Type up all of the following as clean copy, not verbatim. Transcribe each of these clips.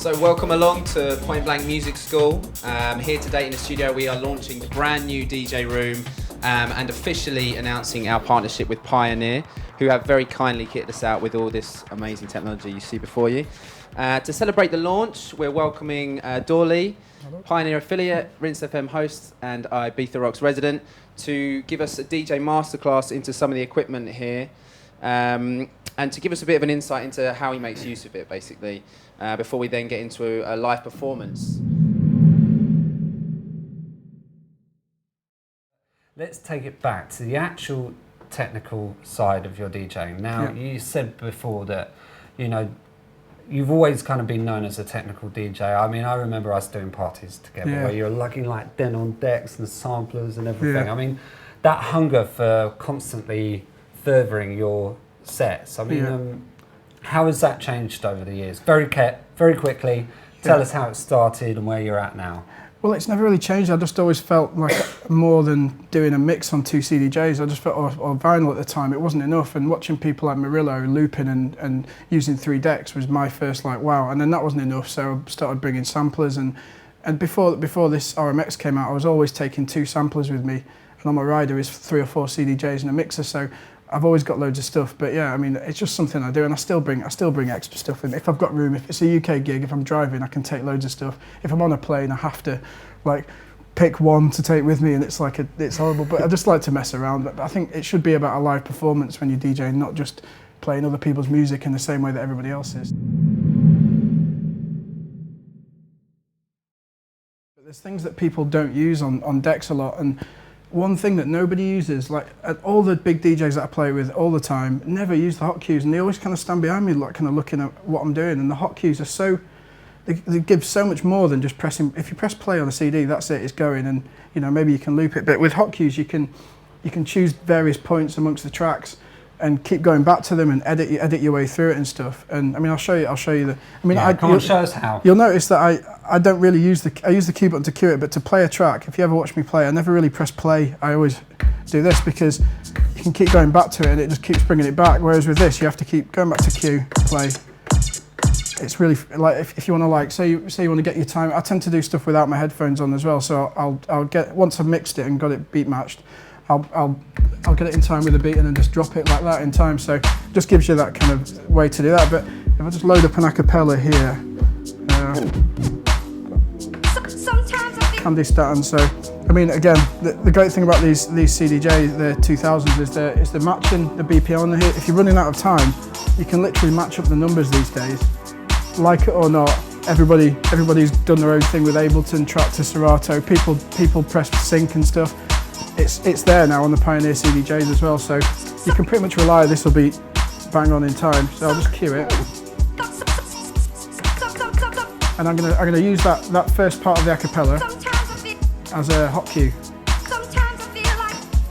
So welcome along to Point Blank Music School. Here today in the studio we are launching the brand new DJ room and officially announcing our partnership with Pioneer, who have very kindly kitted us out with all this amazing technology you see before you. To celebrate the launch, we're welcoming Dorley, Pioneer affiliate, Rinse FM host and Ibiza Rocks resident, to give us a DJ masterclass into some of the equipment here and to give us a bit of an insight into how he makes use of it, basically, before we then get into a live performance. Let's take it back to the actual technical side of your DJing. Now, you said before that, you know, you've always kind of been known as a technical DJ. I mean, I remember us doing parties together where you're lugging like Den on decks and samplers and everything. I mean, that hunger for constantly furthering your sets. I mean, how has that changed over the years? Very quickly, tell us how it started and where you're at now. Well, it's never really changed. I just always felt like more than doing a mix on 2 CDJs. I just felt, or vinyl at the time, it wasn't enough. And watching people like Murillo looping and using 3 decks was my first like, wow. And then that wasn't enough, so I started bringing samplers. And before this RMX came out, I was always taking 2 samplers with me. And on my rider is 3 or 4 CDJs and a mixer. So I've always got loads of stuff. But yeah, I mean, it's just something I do, and I still bring extra stuff in. If I've got room, if it's a UK gig, if I'm driving, I can take loads of stuff. If I'm on a plane, I have to like pick one to take with me, and it's like it's horrible. But I just like to mess around. But I think it should be about a live performance when you're DJing, not just playing other people's music in the same way that everybody else is. But there's things that people don't use on decks a lot, and one thing that nobody uses, like all the big DJs that I play with all the time, never use the hot cues, and they always kind of stand behind me, like kind of looking at what I'm doing. And the hot cues are so, they give so much more than just pressing. If you press play on a CD, that's it, it's going, and you know maybe you can loop it. But with hot cues, you can choose various points amongst the tracks and keep going back to them and edit your way through it and stuff. And I mean, I'll show you the. I mean, come on, show us how. You'll notice that I don't really use I use the cue button to cue it, but to play a track, if you ever watch me play, I never really press play. I always do this because you can keep going back to it and it just keeps bringing it back. Whereas with this, you have to keep going back to cue, play. It's really like if you want to like say you want to get your time. I tend to do stuff without my headphones on as well. So I'll get, once I've mixed it and got it beat matched, I'll get it in time with the beat and then just drop it like that in time. So it just gives you that kind of way to do that. But if I just load up an acapella here, Andy Staton. So I mean, again, the great thing about these CDJs, the 2000s, is the matching the BPM on here. If you're running out of time, you can literally match up the numbers these days. Like it or not, everybody's done their own thing with Ableton, track to Serato. People press sync and stuff. It's there now on the Pioneer CDJs as well, so you can pretty much rely this will be bang on in time. So I'll just cue it, and I'm gonna use that first part of the acapella as a hot cue,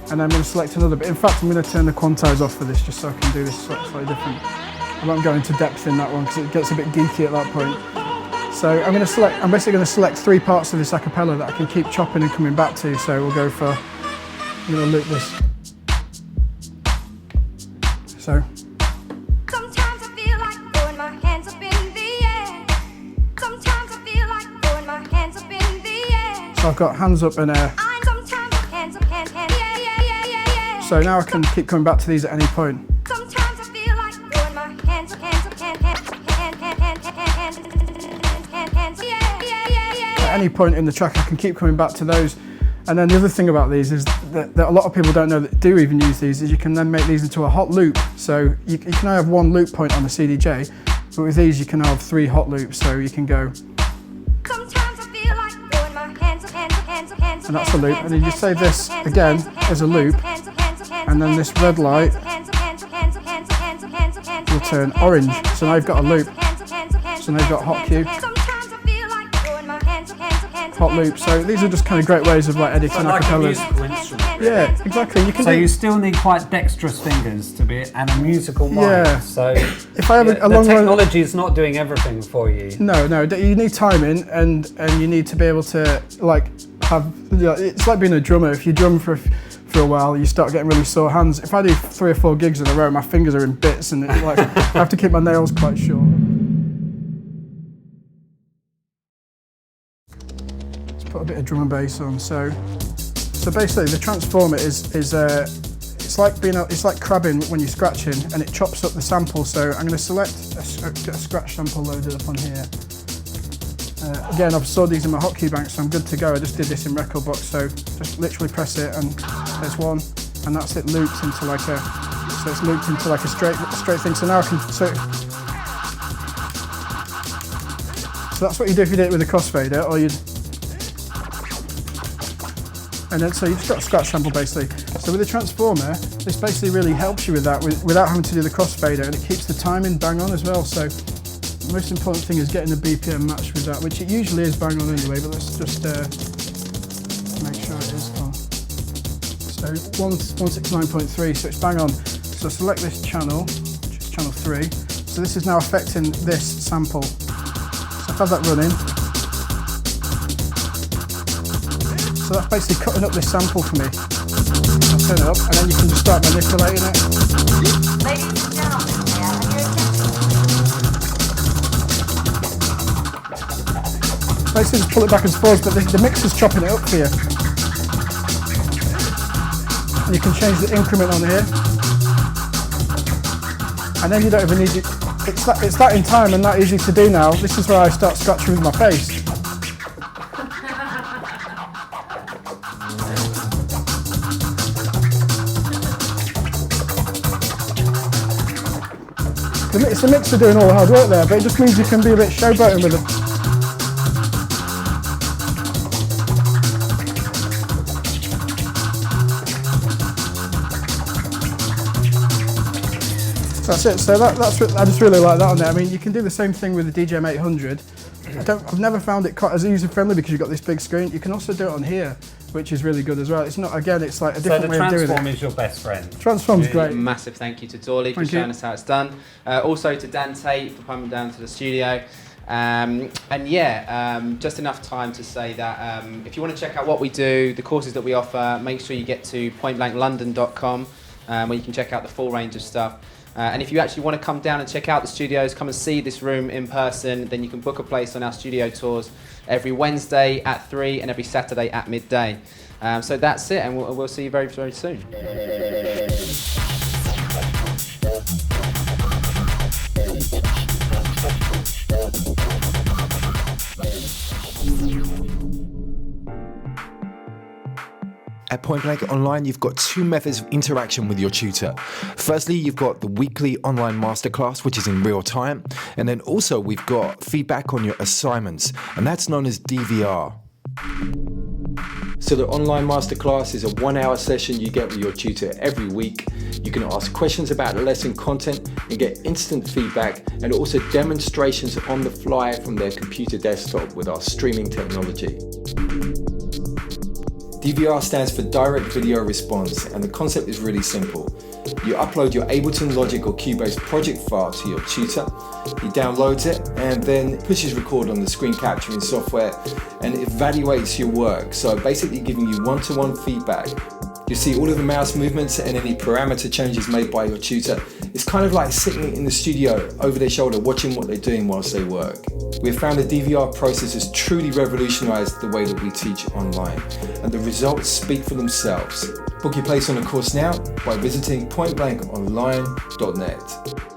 and I'm gonna select another bit. In fact, I'm gonna turn the quantize off for this just so I can do this slightly different. I won't go into depth in that one because it gets a bit geeky at that point. So I'm basically going to select 3 parts of this acapella that I can keep chopping and coming back to. So we'll go for, I'm going to loop this. So. Sometimes I feel like throwing my hands up in the air. Sometimes I feel like throwing my hands up in the air. So I've got hands up and air. Sometimes hands up, hands, yeah. So now I can keep coming back to these at any point. Sometimes I feel like throwing my hands up, hands up, yeah. At any point in the track, I can keep coming back to those. And then the other thing about these is that a lot of people don't know that do even use these, is you can then make these into a hot loop. So you can only have 1 loop point on the CDJ, but with these you can have 3 hot loops, so you can go. Sometimes I feel like throwing my hands up, and that's a loop. And then you just save this again as a loop, and then this red light will turn orange. So now you've got a loop. So now you've got hot cue, hot loop. So these are just kind of great ways of like editing acapellas. Yeah, exactly. You still need quite dexterous fingers to be, and a musical mind. Yeah. So if I have a long technology is not doing everything for you. No, you need timing, and you need to be able to like have. It's like being a drummer. If you drum for a while, you start getting really sore hands. If I do 3 or 4 gigs in a row, my fingers are in bits, and I have to keep my nails quite short. put a bit of drum and bass on. So basically, the transformer is it's like crabbing when you're scratching, and it chops up the sample. So I'm going to select a scratch sample loaded up on here. Again, I've stored these in my hotkey bank, so I'm good to go. I just did this in Recordbox, so just literally press it, and there's one, and that's it looped into like a. So it's looped into like a straight thing. So now I can. So that's what you do if you do it with a crossfader, or you'd. And then so you've just got a scratch sample basically. So with the transformer, this basically really helps you with that without having to do the crossfader, and it keeps the timing bang on as well. So the most important thing is getting the BPM matched with that, which it usually is bang on anyway, but let's just make sure it is on. So 169.3, so it's bang on. So select this channel, which is channel 3. So this is now affecting this sample. So I've had that running. So that's basically cutting up this sample for me. I'll turn it up, and then you can just start manipulating it. Ladies and gentlemen, may I have your attention? Basically just pull it back and forth, but the mixer's chopping it up for you. And you can change the increment on here. And then you don't even need it. It's that in time and that easy to do now. This is where I start scratching with my face. It's the mixer doing all the hard work there, but it just means you can be a bit showboating with it. That's it. So I just really like that on there. I mean, you can do the same thing with the DJM 800. I've never found it quite as user friendly because you've got this big screen. You can also do it on here, which is really good as well. It's not, again, it's like a different way of doing it. So the Transform is your best friend. Transform's great. Massive thank you to Dorley for showing us how it's done. Also to Dan Tate for coming down to the studio. Just enough time to say that if you want to check out what we do, the courses that we offer, make sure you get to pointblanklondon.com where you can check out the full range of stuff. And if you actually want to come down and check out the studios, come and see this room in person, then you can book a place on our studio tours every Wednesday at 3 and every Saturday at midday. So that's it, and we'll see you very, very soon. At Point Blank Online, you've got two methods of interaction with your tutor. Firstly, you've got the weekly online masterclass, which is in real time. And then also we've got feedback on your assignments, and that's known as DVR. So the online masterclass is a 1-hour session you get with your tutor every week. You can ask questions about the lesson content and get instant feedback, and also demonstrations on the fly from their computer desktop with our streaming technology. DVR stands for Direct Video Response, and the concept is really simple. You upload your Ableton Logic or Cubase project file to your tutor, he downloads it and then pushes record on the screen capturing software and evaluates your work, so basically giving you one-to-one feedback. You see all of the mouse movements and any parameter changes made by your tutor. It's kind of like sitting in the studio over their shoulder watching what they're doing whilst they work. We've found the DVR process has truly revolutionized the way that we teach online, and the results speak for themselves. Book your place on a course now by visiting pointblankonline.net.